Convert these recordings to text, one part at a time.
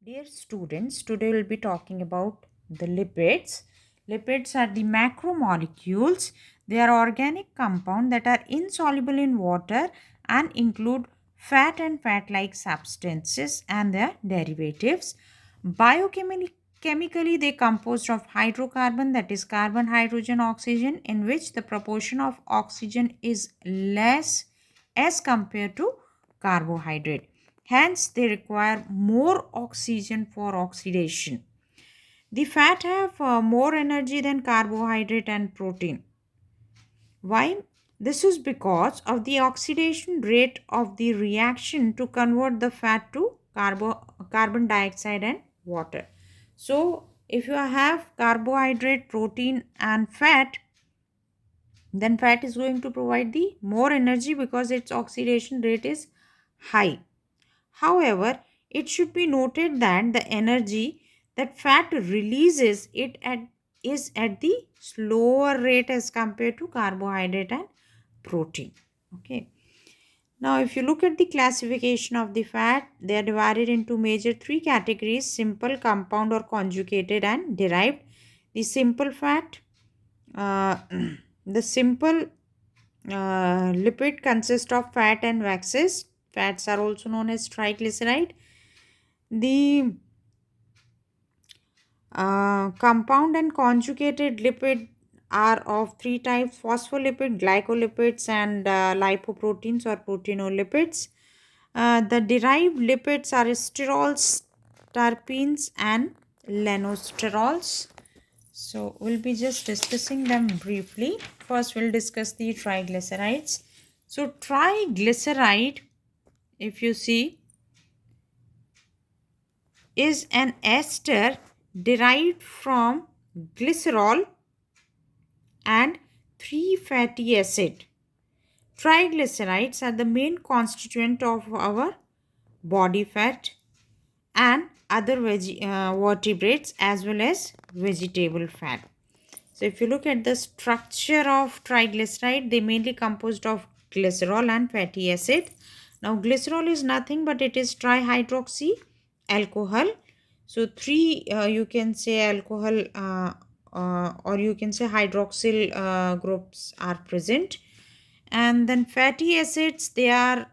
Dear students, today we'll be talking about the lipids. Lipids are the macromolecules. They are organic compounds that are insoluble in water and include fat and fat-like substances and their derivatives. Biochemically, they composed of hydrocarbon, that is carbon, hydrogen, oxygen, in which the proportion of oxygen is less as compared to carbohydrate. Hence, they require more oxygen for oxidation. The fat have more energy than carbohydrate and protein. Why? This is because of the oxidation rate of the reaction to convert the fat to carbon dioxide and water. So, if you have carbohydrate, protein, and fat, then fat is going to provide the more energy because its oxidation rate is high. However, it should be noted that the energy that fat releases is at the slower rate as compared to carbohydrate and protein. Okay. Now, if you look at the classification of the fat, they are divided into major three categories: simple, compound, or conjugated, and derived. The simple fat, uh, the simple lipid consists of fat and waxes. Fats are also known as triglyceride. The compound and conjugated lipid are of three types: phospholipid, glycolipids, and lipoproteins or proteinolipids. The derived lipids are sterols, terpenes, and lanosterols. So, we'll be just discussing them briefly. First, we'll discuss the triglycerides. So, triglyceride, if you see, is an ester derived from glycerol and 3 fatty acid. Triglycerides are the main constituent of our body fat and other vertebrates as well as vegetable fat. So if you look at the structure of triglyceride, they mainly composed of glycerol and fatty acid. Now glycerol is nothing but it is trihydroxy alcohol. So three you can say alcohol or you can say hydroxyl groups are present. And then fatty acids, they are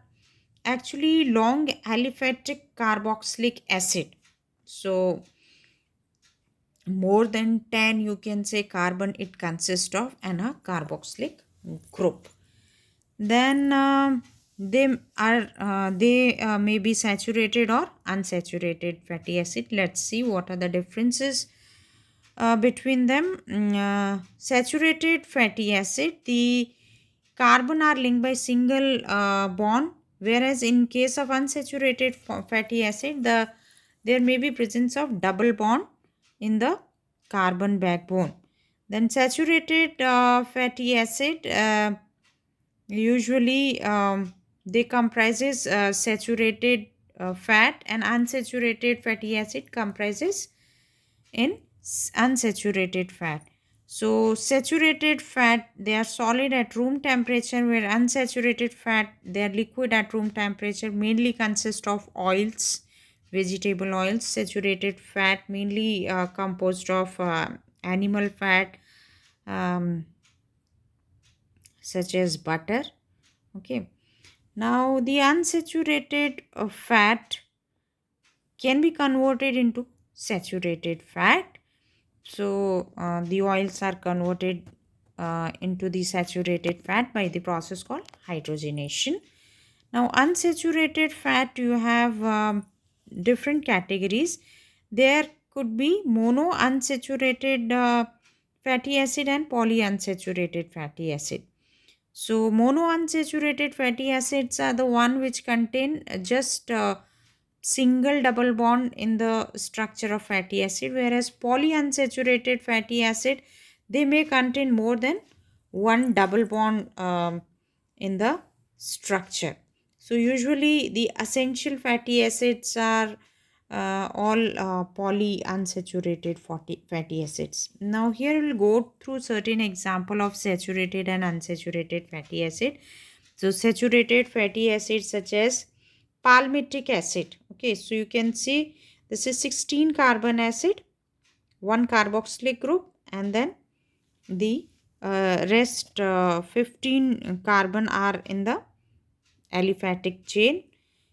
actually long aliphatic carboxylic acid. So more than 10 you can say carbon it consists of and a carboxylic group. Then they may be saturated or unsaturated fatty acid. Let's see what are the differences between them. Saturated fatty acid, the carbon are linked by single bond, whereas in case of unsaturated fatty acid, there may be presence of double bond in the carbon backbone. Then saturated fatty acid, usually they comprises saturated fat, and unsaturated fatty acid comprises in unsaturated fat. So saturated fat, they are solid at room temperature, where unsaturated fat, they are liquid at room temperature, mainly consist of oils, vegetable oils. Saturated fat mainly composed of animal fat, um, such as butter. Okay. Now the unsaturated fat can be converted into saturated fat. So the oils are converted into the saturated fat by the process called hydrogenation. Now unsaturated fat, you have different categories. There could be mono unsaturated fatty acid and polyunsaturated fatty acid. So monounsaturated fatty acids are the one which contain just a single double bond in the structure of fatty acid, whereas polyunsaturated fatty acid, they may contain more than one double bond in the structure. So usually the essential fatty acids are all polyunsaturated fatty acids. Now here we'll go through certain example of saturated and unsaturated fatty acid. So saturated fatty acids such as palmitic acid. Okay, so you can see This is 16 carbon acid, one carboxylic group, and then the rest 15 carbon are in the aliphatic chain.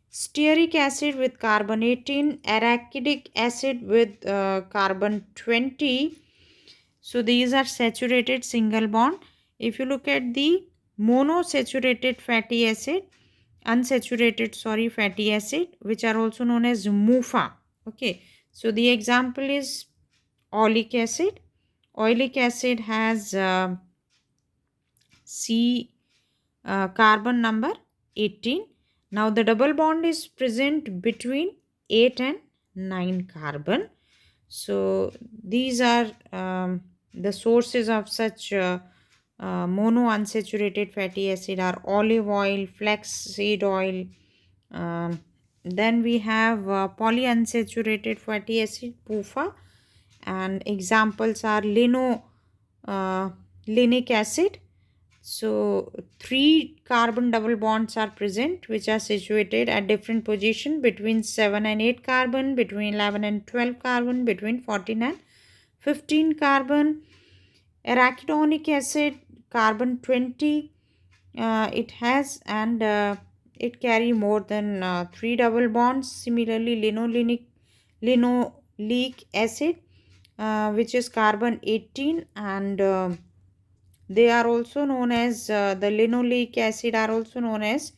Stearic acid with carbon 18, arachidic acid with carbon 20. So these are saturated single bond. If you look at the monosaturated fatty acid, unsaturated fatty acid, which are also known as MUFA. Okay, so the example is oleic acid. Oleic acid has C carbon number 18. Now the double bond is present between 8 and 9 carbon. So these are the sources of such mono unsaturated fatty acid are olive oil, flaxseed oil. Then we have polyunsaturated fatty acid, PUFA, and examples are linoleic acid. So three carbon double bonds are present which are situated at different position between 7 and 8 carbon, between 11 and 12 carbon, between 14 and 15 carbon. Arachidonic acid, carbon 20 it has, and it carry more than 3 double bonds. Similarly, linoleic acid, which is carbon 18, and they are also known as the linoleic acid are also known as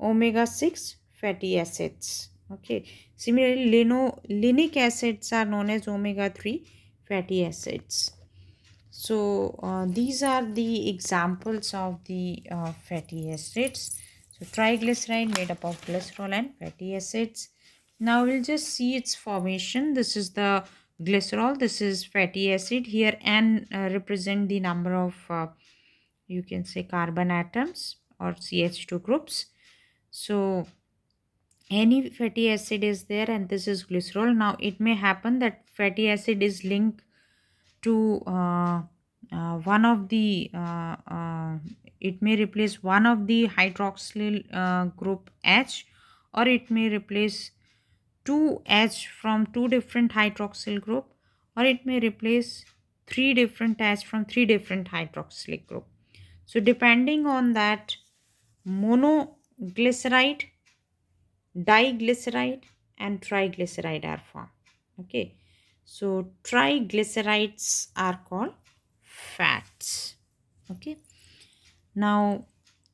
omega 6 fatty acids. Okay, similarly linoleic acids are known as omega 3 fatty acids. So these are the examples of the fatty acids. So triglyceride made up of glycerol and fatty acids. Now we'll just see its formation. This is the glycerol, this is fatty acid. Here N represent the number of you can say carbon atoms or CH2 groups. So any fatty acid is there, and this is glycerol. Now it may happen that fatty acid is linked to one of the it may replace one of the hydroxyl group H, or it may replace 2H from two different hydroxyl group, or it may replace three different H from three different hydroxylic group. So depending on that, monoglyceride, diglyceride and triglyceride are formed. Okay, so triglycerides are called fats. Okay, now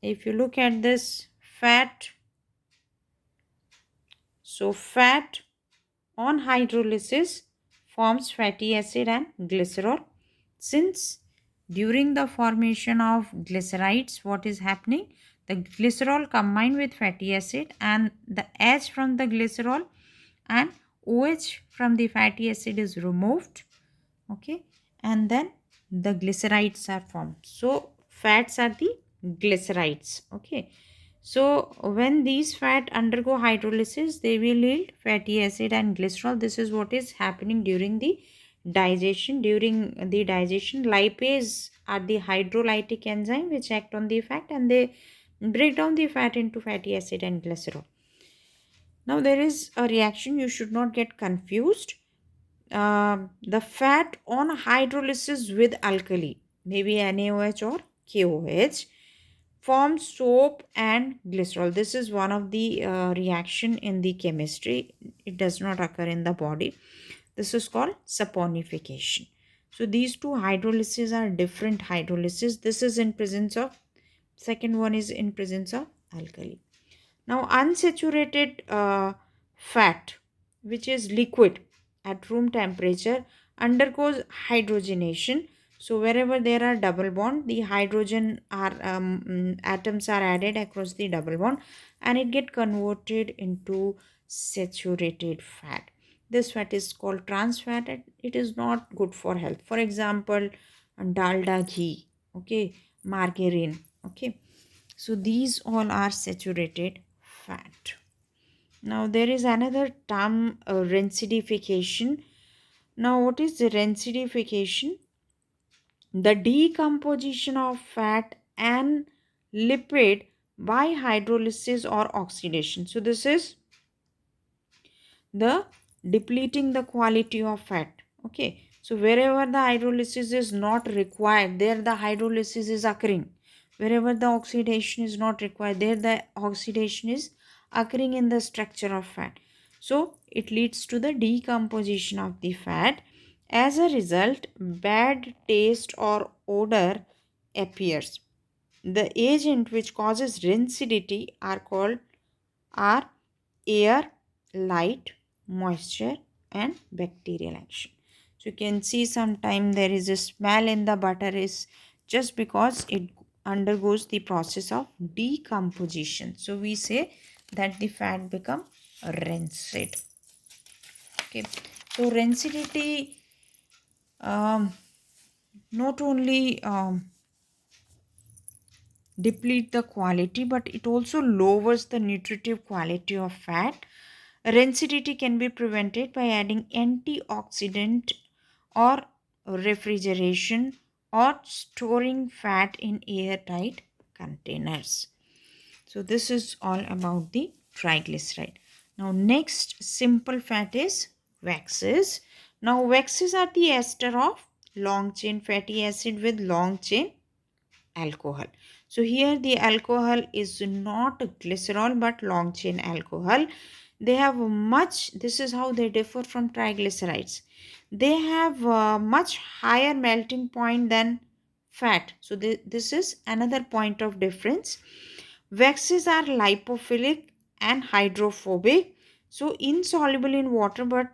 if you look at this fat, so fat on hydrolysis forms fatty acid and glycerol. Since during the formation of glycerides, what is happening? The glycerol combined with fatty acid, and the H from the glycerol and OH from the fatty acid is removed. Okay, and then the glycerides are formed. So fats are the glycerides. Okay, so when these fat undergo hydrolysis, they will yield fatty acid and glycerol. This is what is happening during the digestion. During the digestion, lipase are the hydrolytic enzyme which act on the fat, and they break down the fat into fatty acid and glycerol. Now there is a reaction, you should not get confused. The fat on hydrolysis with alkali, maybe NaOH or KOH, forms soap and glycerol. This is one of the reaction in the chemistry. It does not occur in the body. This is called saponification. So these two hydrolyses are different hydrolysis. This is in presence of, second one is in presence of alkali. Now unsaturated fat, which is liquid at room temperature, undergoes hydrogenation. So wherever there are double bond, the hydrogen are atoms are added across the double bond, and it get converted into saturated fat. This fat is called trans fat, and it is not good for health. For example, dalda ghee, okay, margarine, okay. So these all are saturated fat. Now there is another term, rancidification. Now what is the rancidification? The decomposition of fat and lipid by hydrolysis or oxidation. So this is the depleting the quality of fat. Okay, so wherever the hydrolysis is not required, there the hydrolysis is occurring. Wherever the oxidation is not required, there the oxidation is occurring in the structure of fat. So it leads to the decomposition of the fat. As a result, bad taste or odor appears. The agent which causes rancidity are air, light, moisture, and bacterial action. So you can see sometime there is a smell in the butter is just because it undergoes the process of decomposition. So we say that the fat become rancid. Okay, so rancidity not only deplete the quality, but it also lowers the nutritive quality of fat. Rancidity can be prevented by adding antioxidant or refrigeration or storing fat in airtight containers. So this is all about the triglyceride. Now next simple fat is waxes. Now waxes are the ester of long chain fatty acid with long chain alcohol. So here the alcohol is not glycerol but long chain alcohol. They have much, this is how they differ from triglycerides. They have much higher melting point than fat. So this is another point of difference. Waxes are lipophilic and hydrophobic, so insoluble in water but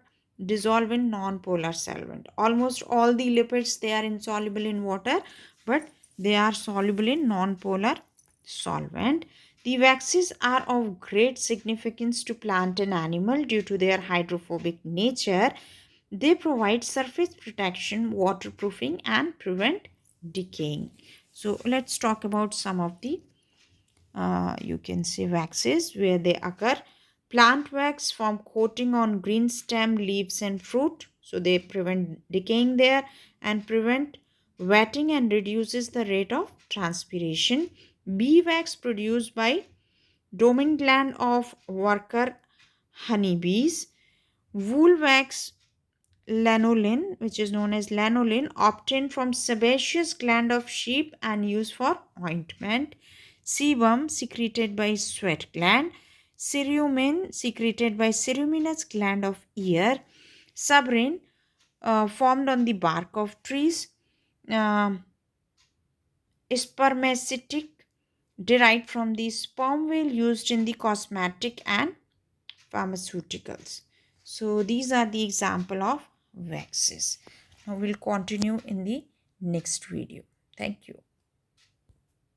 dissolve in non-polar solvent. Almost all the lipids, they are insoluble in water but they are soluble in non-polar solvent. The waxes are of great significance to plant and animal due to their hydrophobic nature. They provide surface protection, waterproofing, and prevent decaying. So let's talk about some of the you can say waxes where they occur. Plant wax form coating on green stem, leaves, and fruit, so they prevent decaying there and prevent wetting and reduces the rate of transpiration. Bee wax produced by doming gland of worker honeybees. Wool wax, lanolin, which is known as lanolin, obtained from sebaceous gland of sheep and used for ointment. Sebum, secreted by sweat gland. Cerumen, secreted by ceruminous gland of ear. Suberin, formed on the bark of trees. Uh, Spermacetic, derived from the sperm whale used in the cosmetic and pharmaceuticals. So these are the example of waxes. Now we'll continue in the next video. Thank you.